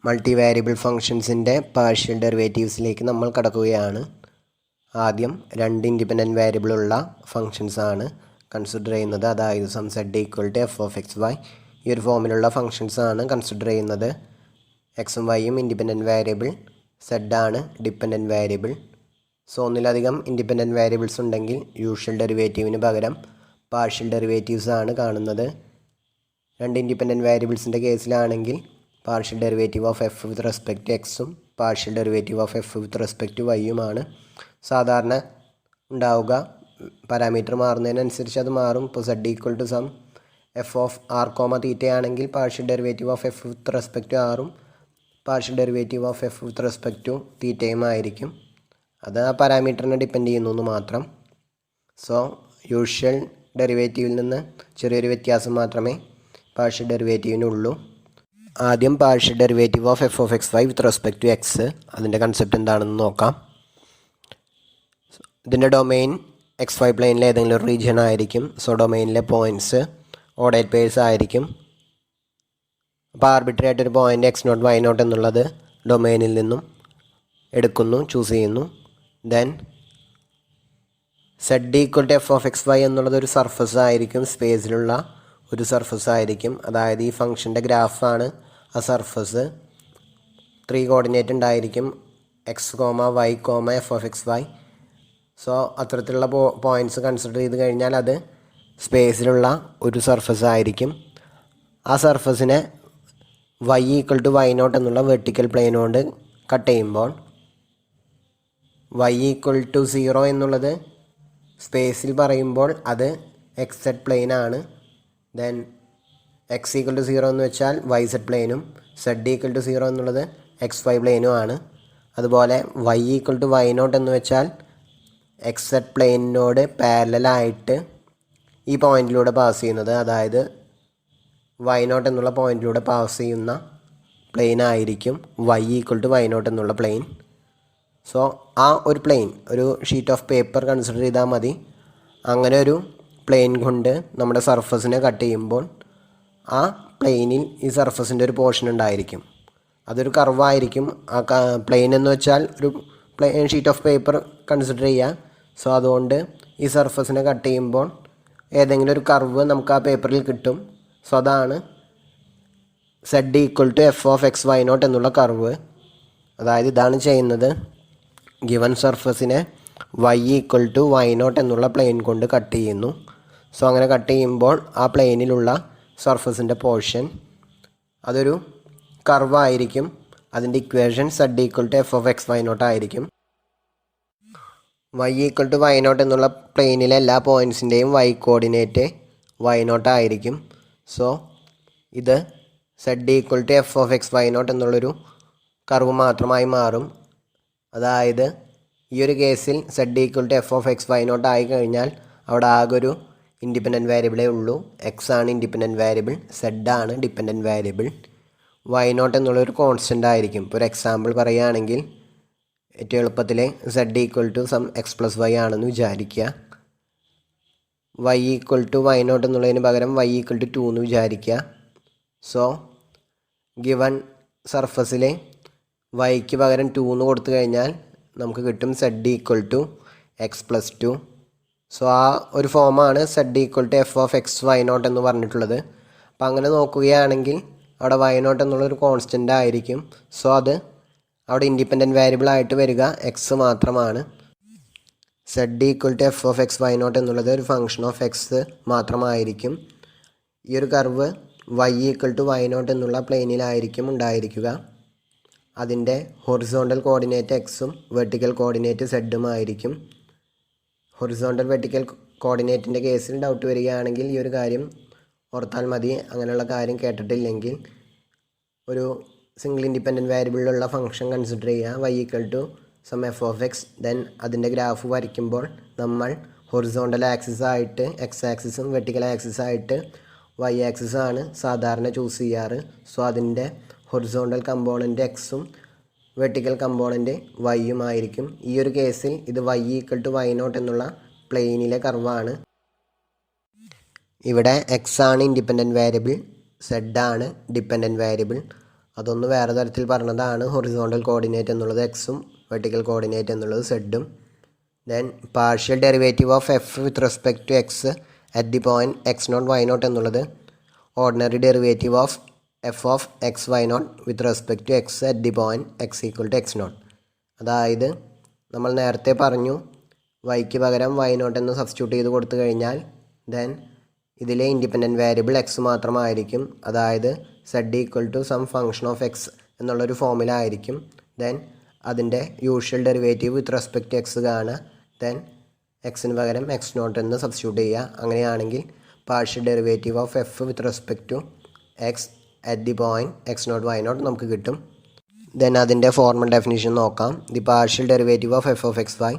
Multi variable ഫംഗ്ഷൻസിൻ്റെ partial ഡെറിവേറ്റീവ്സിലേക്ക് നമ്മൾ കടക്കുകയാണ്. ആദ്യം രണ്ട് ഇൻഡിപെൻഡൻറ്റ് വേരിയബിളുള്ള ഫംഗ്ഷൻസാണ് കൺസിഡർ ചെയ്യുന്നത്. അതായത് some z equal to F of X y. ഈ ഒരു ഫോമിലുള്ള ഫംഗ്ഷൻസാണ് കൺസിഡർ ചെയ്യുന്നത്. എക്സും വൈയും ഇൻഡിപെൻഡൻറ്റ് വേരിയബിൾ, സെഡാണ് ഡിപ്പെൻഡൻറ്റ് വേരിയബിൾ. സോ ഒന്നിലധികം ഇൻഡിപെൻഡൻറ്റ് വേരിയബിൾസ് ഉണ്ടെങ്കിൽ യൂഷ്വൽ ഡെറിവേറ്റീവിന് പകരം പാർഷ്യൽ ഡെറിവേറ്റീവ്സ് ആണ് കാണുന്നത്. രണ്ട് ഇൻഡിപെൻഡൻറ്റ് വേരിയബിൾസിൻ്റെ കേസിലാണെങ്കിൽ partial derivative of F with respect to എക്സും partial derivative of F with respect to വൈയുമാണ് സാധാരണ ഉണ്ടാവുക. പാരാമീറ്റർ മാറുന്നതിനനുസരിച്ച് അത് മാറും. ഇപ്പോൾ z equal to some F of R comma theta ആണെങ്കിൽ partial derivative of F with respect to ആറും partial derivative of F with respect to തീറ്റയും ആയിരിക്കും. അത് ആ പാരാമീറ്ററിനെ ഡിപ്പെൻഡ് ചെയ്യുന്നു എന്ന് മാത്രം. സോ യൂഷ്വൽ ഡെറിവേറ്റീവിൽ നിന്ന് ചെറിയൊരു വ്യത്യാസം മാത്രമേ പാർഷ്യൽ ഡെറിവേറ്റീവിനുള്ളൂ. ആദ്യം partial derivative of F of X Y with respect to X, അതിൻ്റെ കൺസെപ്റ്റ് എന്താണെന്ന് നോക്കാം. ഇതിൻ്റെ ഡൊമെയിൻ എക്സ് വൈ പ്ലെയിനിലെ ഏതെങ്കിലും ഒരു റീജിയൻ ആയിരിക്കും. സോ ഡൊമെയിനിലെ പോയിൻറ്റ്സ് ഓഡേറ്റ് പേഴ്സ് ആയിരിക്കും. അപ്പോൾ ആർബിട്രറി ആയിട്ടൊരു point X naught Y naught എന്നുള്ളത് ഡൊമെയിനിൽ നിന്നും എടുക്കുന്നു, ചൂസ് ചെയ്യുന്നു. Then Z equal to F of X Y എന്നുള്ളത് ഒരു സർഫസ് ആയിരിക്കും, സ്പേസിലുള്ള ഒരു സർഫസ് ആയിരിക്കും. അതായത് ഈ ഫംഗ്ഷൻ്റെ ഗ്രാഫാണ് ആ സർഫസ്. 3 കോർഡിനേറ്റ് ഉണ്ടായിരിക്കും, x comma y comma f of X y. So അത്തരത്തിലുള്ള പോയിൻറ്റ്സ് കൺസിഡർ ചെയ്ത് കഴിഞ്ഞാൽ അത് സ്പേസിലുള്ള ഒരു സർഫസ് ആയിരിക്കും. ആ സർഫസിനെ y equal to Y naught എന്നുള്ള വെർട്ടിക്കൽ പ്ലെയിൻ കൊണ്ട് കട്ട് ചെയ്യുമ്പോൾ വൈ ഈക്വൽ ടു 0 എന്നുള്ളത് സ്പേസിൽ പറയുമ്പോൾ അത് എക്സ് സെഡ് പ്ലെയിൻ ആണ്. ദെൻ എക്സ് ഈക്വൽ ടു 0 എന്ന് വെച്ചാൽ വൈ സെഡ് പ്ലെയിനും, സെഡ് ഈക്വൽ ടു 0 എന്നുള്ളത് എക്സ് വൈ പ്ലെയിനും ആണ്. അതുപോലെ Y equal to Y naught എന്ന് വെച്ചാൽ എക്സ് സെഡ് പ്ലെയിനിനോട് പാരലലായിട്ട് ഈ പോയിൻറ്റിലൂടെ പാസ് ചെയ്യുന്നത്, അതായത് വൈ നോട്ട് എന്നുള്ള പോയിൻറ്റിലൂടെ പാസ് ചെയ്യുന്ന പ്ലെയിൻ ആയിരിക്കും Y equal to Y naught എന്നുള്ള പ്ലെയിൻ. സോ ആ ഒരു പ്ലെയിൻ ഒരു ഷീറ്റ് ഓഫ് പേപ്പർ കൺസിഡർ ചെയ്താൽ മതി. അങ്ങനെ ഒരു പ്ലെയിൻ കൊണ്ട് നമ്മുടെ സർഫസിനെ കട്ട് ചെയ്യുമ്പോൾ ആ പ്ലെയിനിൽ ഈ സർഫസിൻ്റെ ഒരു പോർഷൻ ഉണ്ടായിരിക്കും. അതൊരു കർവായിരിക്കും. ആ പ്ലെയിൻ എന്ന് വെച്ചാൽ ഒരു ഷീറ്റ് ഓഫ് പേപ്പർ കൺസിഡർ ചെയ്യുക. സോ അതുകൊണ്ട് ഈ സർഫസിനെ കട്ട് ചെയ്യുമ്പോൾ ഏതെങ്കിലും ഒരു കർവ് നമുക്ക് ആ പേപ്പറിൽ കിട്ടും. സോ അതാണ് z equal to F of X Y naught എന്നുള്ള കർവ്. അതായത് ഇതാണ് ചെയ്യുന്നത്. ഗിവൺ സർഫസിനെ y equal to Y naught എന്നുള്ള പ്ലെയിൻ കൊണ്ട് കട്ട് ചെയ്യുന്നു. സോ അങ്ങനെ കട്ട് ചെയ്യുമ്പോൾ ആ പ്ലെയിനിലുള്ള സർഫസിൻ്റെ പോർഷൻ അതൊരു കർവായിരിക്കും. അതിൻ്റെ equation z equal to F of X Y naught ആയിരിക്കും. Y equal to Y naught എന്നുള്ള പ്ലെയിനിലെ എല്ലാ പോയിൻറ്റ്സിൻ്റെയും വൈ കോർഡിനേറ്റ് വൈ നോട്ട് ആയിരിക്കും. സോ ഇത് z equal to F of X Y naught എന്നുള്ളൊരു കർവ് മാത്രമായി മാറും. അതായത് ഈ ഒരു കേസിൽ Z equal to F of X Y naught ആയി കഴിഞ്ഞാൽ അവിടെ ആകെ ഒരു ഇൻഡിപെൻഡൻറ്റ് വേരിയബിളേ ഉള്ളൂ. എക്സ് ആണ് ഇൻഡിപെൻഡൻറ്റ് വേരിയബിൾ, സെഡ് ആണ് ഡിപ്പെൻഡൻറ്റ് വേരിയബിൾ. വൈ നോട്ട് എന്നുള്ളൊരു കോൺസ്റ്റൻ്റ് ആയിരിക്കും. ഇപ്പോൾ ഒരു എക്സാമ്പിൾ പറയുകയാണെങ്കിൽ ഏറ്റവും എളുപ്പത്തിൽ Z equal to some X plus Y ആണെന്ന് വിചാരിക്കുക. Y equal to Y naught എന്നുള്ളതിന് പകരം വൈ ഈക്വൽ ടു 2 എന്ന് വിചാരിക്കുക. സോ ഗിവൺ സർഫസിൽ വൈക്ക് പകരം 2 എന്ന് കൊടുത്തു കഴിഞ്ഞാൽ നമുക്ക് കിട്ടും z equal to x plus 2. So ആ ഒരു ഫോമാണ് z equal to F of X Y naught എന്ന് പറഞ്ഞിട്ടുള്ളത്. അപ്പോൾ അങ്ങനെ നോക്കുകയാണെങ്കിൽ അവിടെ വൈ നോട്ട് എന്നുള്ളൊരു കോൺസ്റ്റൻ്റ് ആയിരിക്കും. സോ അത് അവിടെ ഇൻഡിപെൻഡൻറ്റ് വേരിയബിൾ ആയിട്ട് വരിക എക്സ് മാത്രമാണ്. Z equal to F of X Y naught എന്നുള്ളത് ഒരു ഫംഗ്ഷൻ ഓഫ് എക്സ് മാത്രമായിരിക്കും. ഈ ഒരു curve y equal to Y naught എന്നുള്ള പ്ലെയിനിലായിരിക്കും ഉണ്ടായിരിക്കുക. അതിൻ്റെ ഹൊറിസോണ്ടൽ കോർഡിനേറ്റ് എക്സും വെർട്ടിക്കൽ കോർഡിനേറ്റ് സെഡും ആയിരിക്കും. ഹൊറിസോണ്ടൽ വെർട്ടിക്കൽ കോർഡിനേറ്റിൻ്റെ കേസിൽ ഡൗട്ട് വരികയാണെങ്കിൽ ഈ ഒരു കാര്യം ഓർത്താൽ മതി. അങ്ങനെയുള്ള കാര്യം കേട്ടിട്ടില്ലെങ്കിൽ ഒരു സിംഗിൾ ഇൻഡിപെൻഡൻറ്റ് വേരിയബിളിലുള്ള ഫംഗ്ഷൻ കൺസിഡർ ചെയ്യുക. Y equal to some F of X. Then അതിൻ്റെ ഗ്രാഫ് വരയ്ക്കുമ്പോൾ നമ്മൾ ഹൊറിസോണ്ടൽ ആക്സിസ് ആയിട്ട് എക്സ് ആക്സിസും വെർട്ടിക്കൽ ആക്സിസ് ആയിട്ട് വൈ ആക്സിസ് ആണ് സാധാരണ ചൂസ് ചെയ്യാറ്. സോ അതിൻ്റെ ഹൊറിസോണ്ടൽ കമ്പോണൻറ്റ് എക്സും വെർട്ടിക്കൽ കമ്പോണൻറ്റ് വൈയും ആയിരിക്കും. ഈ ഒരു കേസിൽ ഇത് Y equal to Y naught എന്നുള്ള പ്ലെയിനിലെ കർവാണ്. ഇവിടെ എക്സ് ആണ് ഇൻഡിപെൻഡൻറ്റ് വേരിയബിൾ, സെഡ് ആണ് ഡിപ്പെൻഡൻറ്റ് വേരിയബിൾ. അതൊന്ന് വേറെ തരത്തിൽ പറഞ്ഞതാണ്. ഹൊറിസോണ്ടൽ കോർഡിനേറ്റ് എന്നുള്ളത് എക്സും വെർട്ടിക്കൽ കോർഡിനേറ്റ് എന്നുള്ളത് സെഡും. Then partial derivative of F with respect to X at the point X naught Y naught എന്നുള്ളത് ordinary derivative of F of X Y naught with respect to X at the point x equal to x naught. അതായത് നമ്മൾ നേരത്തെ പറഞ്ഞു വൈക്ക് പകരം Y naught എന്ന് substitute ചെയ്ത് കൊടുത്തു കഴിഞ്ഞാൽ ദെൻ ഇതിലെ ഇൻഡിപെൻഡൻറ്റ് വേരിയബിൾ എക്സ് മാത്രമായിരിക്കും. അതായത് Z equal to some function of X എന്നുള്ളൊരു ഫോമില ആയിരിക്കും. ദെൻ അതിൻ്റെ usual derivative with respect to X കാണുക. ദെൻ എക്സിന് പകരം എക്സ് നോട്ട് എന്ന് സബ്സ്റ്റിറ്റ്യൂട്ട് ചെയ്യുക. അങ്ങനെയാണെങ്കിൽ partial derivative of F with respect to X at the point X naught Y naught നമുക്ക് കിട്ടും. ദെൻ അതിൻ്റെ ഫോർമൽ ഡെഫിനിഷൻ നോക്കാം. The partial derivative of F of X Y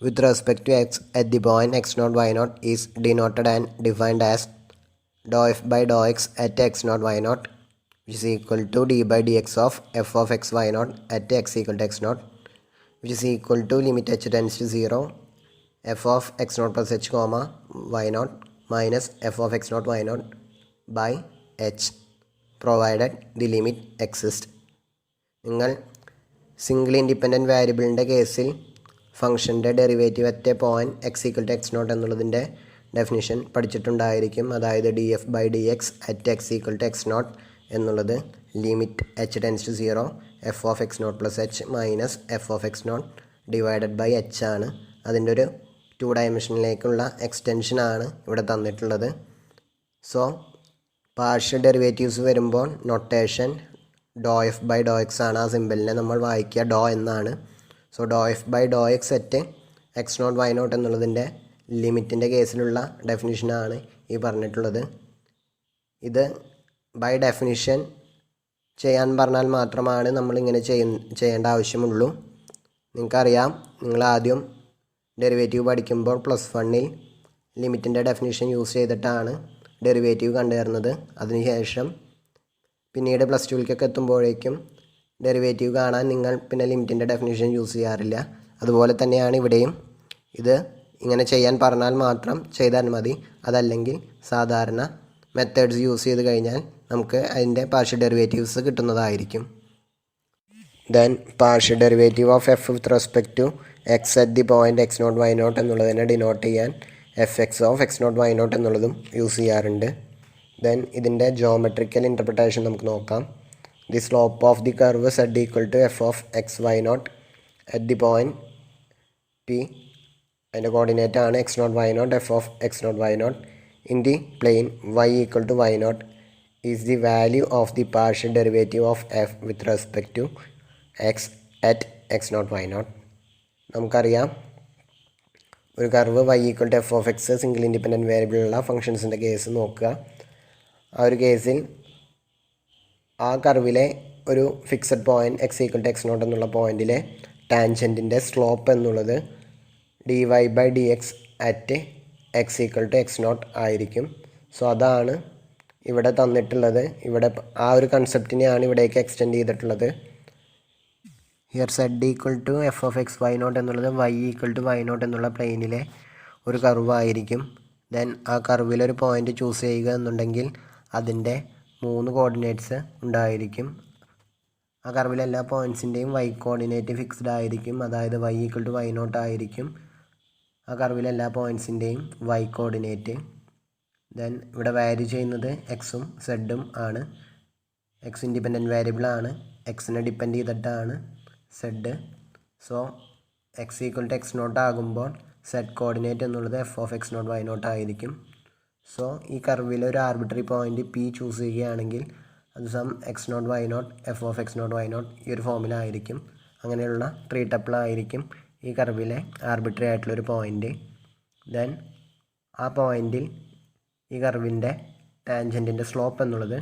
with respect to x at the point x naught y naught is denoted and defined as dou f by dou x at x naught y naught, which is equal to d by dx of f of x y naught at x equal to x naught, which is equal to limit h tends to 0 f of x naught plus h comma y naught minus f of x naught y naught by h provided the limit exists. നിങ്ങൾ single independent വേരിയബിളിൻ്റെ കേസിൽ ഫംഗ്ഷൻ്റെ derivative at a point x equal to x naught എന്നുള്ളതിൻ്റെ definition പഠിച്ചിട്ടുണ്ടായിരിക്കും. അതായത് d f by d x at x equal to x naught എന്നുള്ളത് limit h tends to 0 f of X naught plus h minus f of X naught divided by h ആണ്. അതിൻ്റെ ഒരു 2 ഡയമെൻഷനിലേക്കുള്ള എക്സ്റ്റൻഷനാണ് ഇവിടെ തന്നിട്ടുള്ളത്. സോ പാർഷ്യൽ ഡെറിവേറ്റീവ്സ് വരുമ്പോൾ notation dou F by Dr X ആണ്. ആ സിമ്പിളിനെ നമ്മൾ വായിക്കുക ഡോ എന്നാണ്. So do F by Dr X at X naught Y naught എന്നുള്ളതിൻ്റെ ലിമിറ്റിൻ്റെ കേസിലുള്ള ഡെഫിനിഷനാണ് ഈ പറഞ്ഞിട്ടുള്ളത്. ഇത് ബൈ ഡെഫിനിഷൻ ചെയ്യാൻ പറഞ്ഞാൽ മാത്രമാണ് നമ്മളിങ്ങനെ ചെയ്യേണ്ട ആവശ്യമുള്ളൂ. നിങ്ങൾക്കറിയാം, നിങ്ങൾ ആദ്യം ഡെറിവേറ്റീവ് പഠിക്കുമ്പോൾ +1 ലിമിറ്റിൻ്റെ ഡെഫിനിഷൻ യൂസ് ചെയ്തിട്ടാണ് ഡെറിവേറ്റീവ് കണ്ടുവരുന്നത്. അതിനുശേഷം പിന്നീട് +2ലേക്കൊക്കെ എത്തുമ്പോഴേക്കും ഡെറിവേറ്റീവ് കാണാൻ നിങ്ങൾ പിന്നെ ലിമിറ്റിൻ്റെ ഡെഫിനിഷൻ യൂസ് ചെയ്യാറില്ല. അതുപോലെ തന്നെയാണ് ഇവിടെയും. ഇത് ഇങ്ങനെ ചെയ്യാൻ പറഞ്ഞാൽ മാത്രം ചെയ്താൽ മതി. അതല്ലെങ്കിൽ സാധാരണ മെത്തേഡ്സ് യൂസ് ചെയ്ത് കഴിഞ്ഞാൽ നമുക്ക് അതിൻ്റെ പാർഷ്യൽ ഡെറിവേറ്റീവ്സ് കിട്ടുന്നതായിരിക്കും. Then partial derivative of F with respect to X at the point X naught Y naught എന്നുള്ളതിനെ ഡിനോട്ട് ചെയ്യാൻ F X of X naught Y naught എന്നുള്ളതും യൂസ് ചെയ്യാറുണ്ട്. ദെൻ ഇതിൻ്റെ ജോമെട്രിക്കൽ ഇൻ്റർപ്രിട്ടേഷൻ നമുക്ക് നോക്കാം. The slope of the curve z equal to f of x y naught at the point P, അതിൻ്റെ coordinate ആണ് x naught y naught f of x naught y naught in the plane y equal to y naught is the value of the partial derivative of f with respect to x at x naught y naught. നമുക്കറിയാം, ഒരു കർവ് y equal to f of x single independent വേരിയബിളുള്ള ഫംഗ്ഷൻസിൻ്റെ case നോക്കുക. ആ ഒരു കേസിൽ ആ കർവിലെ ഒരു fixed point x equal to x naught എന്നുള്ള പോയിൻറ്റിലെ ടാൻജൻറ്റിൻ്റെ സ്ലോപ്പ് എന്നുള്ളത് d y by d x at x equal to x naught ആയിരിക്കും. സോ അതാണ് ഇവിടെ തന്നിട്ടുള്ളത്. ഇവിടെ ആ ഒരു കൺസെപ്റ്റിനെയാണ് ഇവിടേക്ക് എക്സ്റ്റെൻഡ് ചെയ്തിട്ടുള്ളത്. Here z equal to F of X Y naught എന്നുള്ളത് y equal to Y naught എന്നുള്ള പ്ലെയിനിലെ ഒരു കർവായിരിക്കും. ദെൻ ആ കർവിലൊരു പോയിൻ്റ് ചൂസ് ചെയ്യുക എന്നുണ്ടെങ്കിൽ അതിൻ്റെ 3 കോർഡിനേറ്റ്സ് ഉണ്ടായിരിക്കും. ആ കർവിലെ എല്ലാ പോയിൻറ്റ്സിൻ്റെയും വൈ കോർഡിനേറ്റ് ഫിക്സ്ഡ് ആയിരിക്കും. അതായത് Y equal to Y naught ആയിരിക്കും ആ കർവിലെ എല്ലാ പോയിൻറ്റ്സിൻ്റെയും വൈ കോർഡിനേറ്റ്. ദെൻ ഇവിടെ വാരി ചെയ്യുന്നത് എക്സും സെഡും ആണ്. എക്സ് ഇൻഡിപെൻഡൻറ്റ് വേരിയബിൾ ആണ്. എക്സിനെ ഡിപ്പെൻഡ് ചെയ്തിട്ടാണ് z. So x equal to x naught ആകുമ്പോൾ സെഡ് കോർഡിനേറ്റ് എന്നുള്ളത് f of X naught Y naught ആയിരിക്കും. സോ ഈ കർവിൽ ഒരു ആർബിട്രറി പോയിൻ്റ് പി ചൂസ് ചെയ്യുകയാണെങ്കിൽ അത് some x naught Y naught f of X naught Y naught ഈ ഒരു ഫോമിലായിരിക്കും. അങ്ങനെയുള്ള ട്രീറ്റപ്പിളായിരിക്കും ഈ കർവിലെ ആർബിട്രറി ആയിട്ടുള്ളൊരു പോയിൻ്റ്. ദെൻ ആ പോയിൻറ്റിൽ ഈ കർവിൻ്റെ ടാൻജൻറ്റിൻ്റെ സ്ലോപ്പ് എന്നുള്ളത്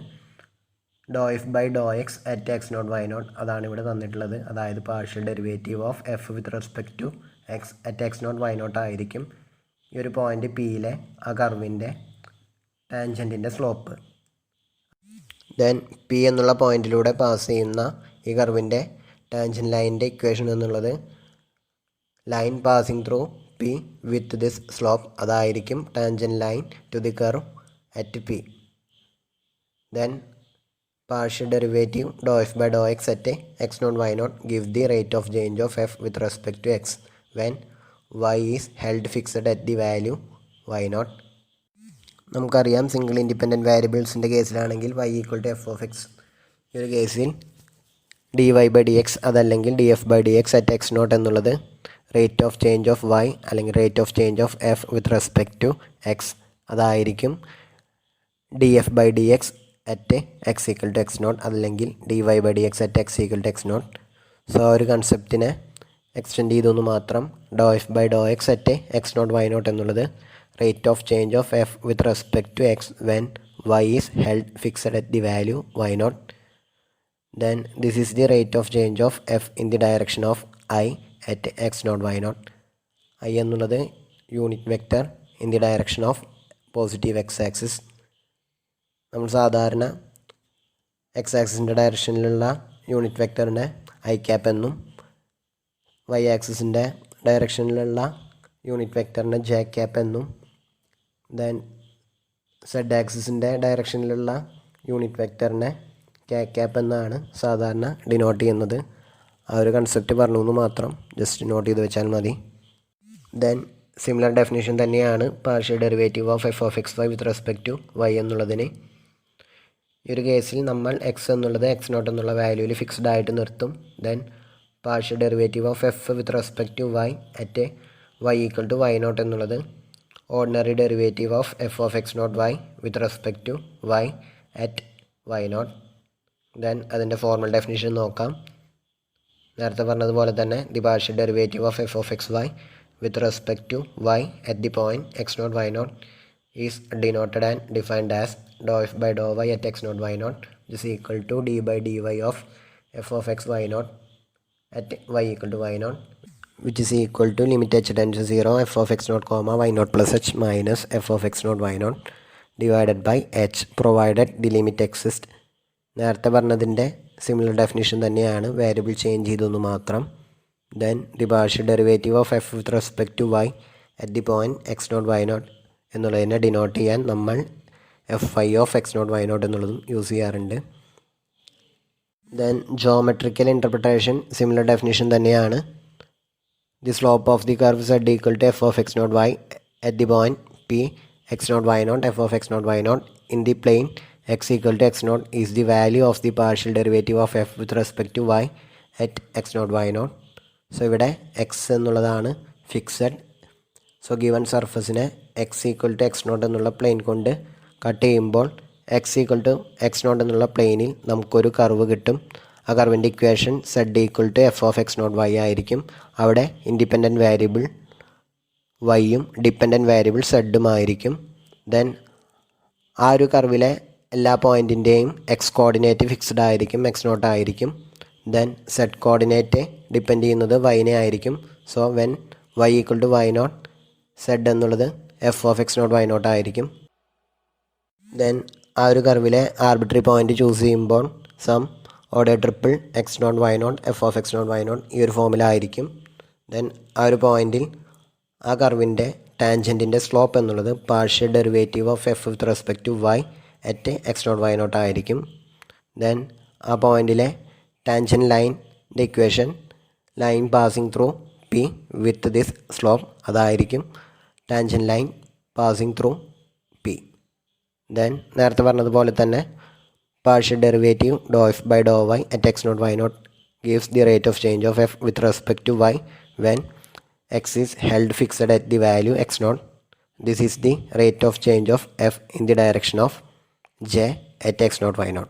dou F by Dr X at X naught Y naught അതാണ് ഇവിടെ തന്നിട്ടുള്ളത്. അതായത് partial derivative of F with respect to X at X naught Y naught ആയിരിക്കും ഈ ഒരു പോയിൻ്റ് പിയിലെ ആ കർവിൻ്റെ ടാൻജൻറ്റിൻ്റെ സ്ലോപ്പ്. ദെൻ പി എന്നുള്ള പോയിൻറ്റിലൂടെ പാസ് ചെയ്യുന്ന ഈ കർവിൻ്റെ ടാൻജൻറ്റ് ലൈനിൻ്റെ ഇക്വേഷൻ എന്നുള്ളത് line passing through p with this slope അതായിരിക്കും tangent line to the curve at p. Then partial derivative dou f by dou x at x naught y naught gives the rate of change of f with respect to x when y is held fixed at the value y naught. നമുക്കറിയാം single independent വേരിയബിൾസിൻ്റെ കേസിലാണെങ്കിൽ y equal to F of x, ഈ ഒരു കേസിൽ d y by d x അതല്ലെങ്കിൽ d f by d x at X naught എന്നുള്ളത് rate of change of y അല്ലെങ്കിൽ rate of change of F with respect to x അതായിരിക്കും d f by d x at x equal to x naught അല്ലെങ്കിൽ d y by d x at x equal to x not. So ആ ഒരു കൺസെപ്റ്റിനെ extend ചെയ്തൊന്ന് മാത്രം dou F by Dr X at X naught Y naught എന്നുള്ളത് rate of change of f with respect to x when y is held fixed at the value y naught. Then this is the rate of change of f in the direction of I at x naught y naught. I എന്നുള്ളത് unit vector in the direction of positive x axis. നമ്മൾ സാധാരണ x ആക്സിസിൻ്റെ ഡയറക്ഷനിലുള്ള unit വെക്റ്ററിനെ i cap എന്നും y ആക്സിസിൻ്റെ ഡയറക്ഷനിലുള്ള unit വെക്റ്ററിനെ ജെ ക്യാപ്പ് എന്നും ദെൻ സെഡ് ആക്സിസിൻ്റെ ഡയറക്ഷനിലുള്ള യൂണിറ്റ് വെക്റ്ററിനെ കെ ക്യാപ്പ് എന്നാണ് സാധാരണ ഡിനോട്ട് ചെയ്യുന്നത്. ആ ഒരു കൺസെപ്റ്റ് പറഞ്ഞു എന്ന് മാത്രം ജസ്റ്റ് നോട്ട് ചെയ്ത് വെച്ചാൽ മതി. ദെൻ സിമിലർ ഡെഫിനേഷൻ തന്നെയാണ് partial derivative of F of X Y with respect to Y എന്നുള്ളതിന്. ഈ ഒരു കേസിൽ നമ്മൾ എക്സ് എന്നുള്ളത് എക്സ് നോട്ട് എന്നുള്ള വാല്യൂവിൽ ഫിക്സ്ഡ് ആയിട്ട് നിർത്തും. Then partial derivative of F with respect to Y at Y equal to Y naught എന്നുള്ളത് ordinary derivative of F of X naught y with respect to Y at y naught. ദെൻ അതിൻ്റെ formal definition നോക്കാം. നേരത്തെ പറഞ്ഞതുപോലെ തന്നെ the partial derivative of F of X Y with respect to Y at the point X naught Y naught is denoted and defined as dou F by Dr Y at X naught Y naught is equal to D by D Y of F of X Y naught at Y equal to Y naught which is equal to limit h tends to 0 f of x naught comma y naught plus h minus f of x naught y naught divided by h provided the limit exists. നേരത്തെ പറഞ്ഞതിൻ്റെ similar definition തന്നെയാണ്, variable change ചെയ്തൊന്ന് മാത്രം. Then the partial derivative of F with respect to Y at the point X naught Y naught എന്നുള്ളതിനെ denote ചെയ്യാൻ നമ്മൾ F Y of X naught Y naught എന്നുള്ളതും use ചെയ്യാറുണ്ട്. Then geometrical interpretation similar definition തന്നെയാണ്. The slope of the curve z equal to f of x naught y at the point p x naught y naught f of x naught y naught in the plane x equal to x naught is the value of the partial derivative of f with respect to y at x naught y naught. So ഇവിടെ x എന്നുള്ളതാണ് fixed. So given സർഫസിനെ x equal to x naught എന്നുള്ള plane കൊണ്ട് cut ചെയ്യുമ്പോൾ x equal to x naught എന്നുള്ള പ്ലെയിനിൽ നമുക്കൊരു curve കിട്ടും. ആ കർവിൻ്റെ equation z equal to F of X naught y ആയിരിക്കും. അവിടെ ഇൻഡിപെൻഡൻറ്റ് വേരിയബിൾ വൈയും ഡിപ്പെൻഡൻറ്റ് വേരിയബിൾ സെഡും ആയിരിക്കും. ദെൻ ആ ഒരു കർവിലെ എല്ലാ പോയിൻറ്റിൻ്റെയും എക്സ് കോർഡിനേറ്റ് ഫിക്സ്ഡ് ആയിരിക്കും, എക്സ് നോട്ട് ആയിരിക്കും. ദെൻ സെഡ് കോർഡിനേറ്റ് ഡിപ്പെൻഡ് ചെയ്യുന്നത് വൈനെ ആയിരിക്കും. So when Y equal to Y naught z എന്നുള്ളത് f of X naught Y naught ആയിരിക്കും. ദെൻ ആ ഒരു കർവിലെ ആർബിട്രറി പോയിൻറ്റ് ചൂസ് ചെയ്യുമ്പോൾ some order triple x naught Y naught f of X naught Y naught ഈ ഒരു ഫോമിലായിരിക്കും. Then ആ ഒരു പോയിൻറ്റിൽ ആ കർവിൻ്റെ ടാൻജൻറ്റിൻ്റെ സ്ലോപ്പ് എന്നുള്ളത് partial derivative of F with respect to Y at X naught Y naught ആയിരിക്കും. ദെൻ ആ പോയിൻറ്റിലെ ടാൻജൻ ലൈൻ്റെ equation line passing through p with this slope അതായിരിക്കും tangent line passing through P. Then നേരത്തെ പറഞ്ഞതുപോലെ തന്നെ partial derivative dou f by dou y at x naught y naught gives the rate of change of f with respect to y when x is held fixed at the value x naught. This is the rate of change of f in the direction of j at x naught y naught.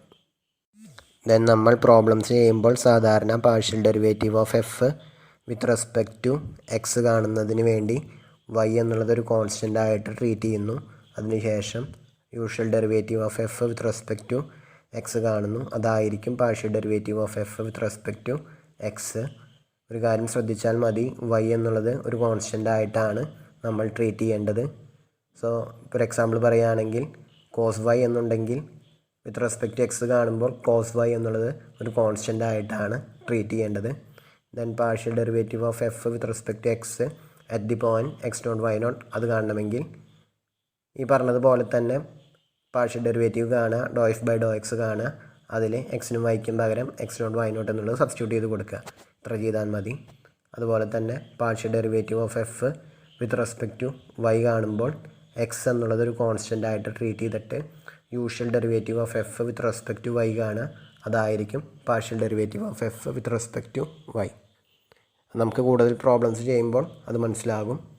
Then നമ്മൾ problems ചെയ്യുമ്പോൾ സാധാരണ partial derivative of F with respect to X കാണുന്നതിന് വേണ്ടി y എന്നുള്ളതൊരു constant ആയിട്ട് treat ചെയ്യുന്നു. അതിനുശേഷം usual derivative of F with respect to X കാണുന്നു, അതായിരിക്കും partial derivative of F with respect to X. ഒരു കാര്യം ശ്രദ്ധിച്ചാൽ മതി, വൈ എന്നുള്ളത് ഒരു കോൺസ്റ്റൻ്റ് ആയിട്ടാണ് നമ്മൾ ട്രീറ്റ് ചെയ്യേണ്ടത്. സോ ഫോർ എക്സാമ്പിൾ പറയുകയാണെങ്കിൽ കോസ് വൈ എന്നുണ്ടെങ്കിൽ വിത്ത് റെസ്പെക്ട് ടു എക്സ് കാണുമ്പോൾ കോസ് വൈ എന്നുള്ളത് ഒരു കോൺസ്റ്റൻ്റ് ആയിട്ടാണ് ട്രീറ്റ് ചെയ്യേണ്ടത്. Then partial derivative of F with respect to X at the point X naught Y naught അത് കാണണമെങ്കിൽ ഈ പറഞ്ഞതുപോലെ തന്നെ പാർഷ്യൽ ഡെറിവേറ്റീവ് കാണുക, do F by Dr X കാണുക, അതിൽ എക്സിനും വൈക്കും പകരം എക്സ് നോട്ട് വൈ നോട്ട് എന്നുള്ളത് സബ്സ്റ്റിറ്റ്യൂട്ട് ചെയ്ത് കൊടുക്കുക. ഇത്ര ചെയ്താൽ മതി. അതുപോലെ തന്നെ partial derivative of F with respect to Y കാണുമ്പോൾ എക്സ് എന്നുള്ളത് ഒരു കോൺസ്റ്റൻ്റ് ആയിട്ട് ട്രീറ്റ് ചെയ്തിട്ട് usual derivative of F with respect to Y കാണുക. അതായിരിക്കും partial derivative of F with respect to Y. നമുക്ക് കൂടുതൽ പ്രോബ്ലംസ് ചെയ്യുമ്പോൾ അത് മനസ്സിലാകും.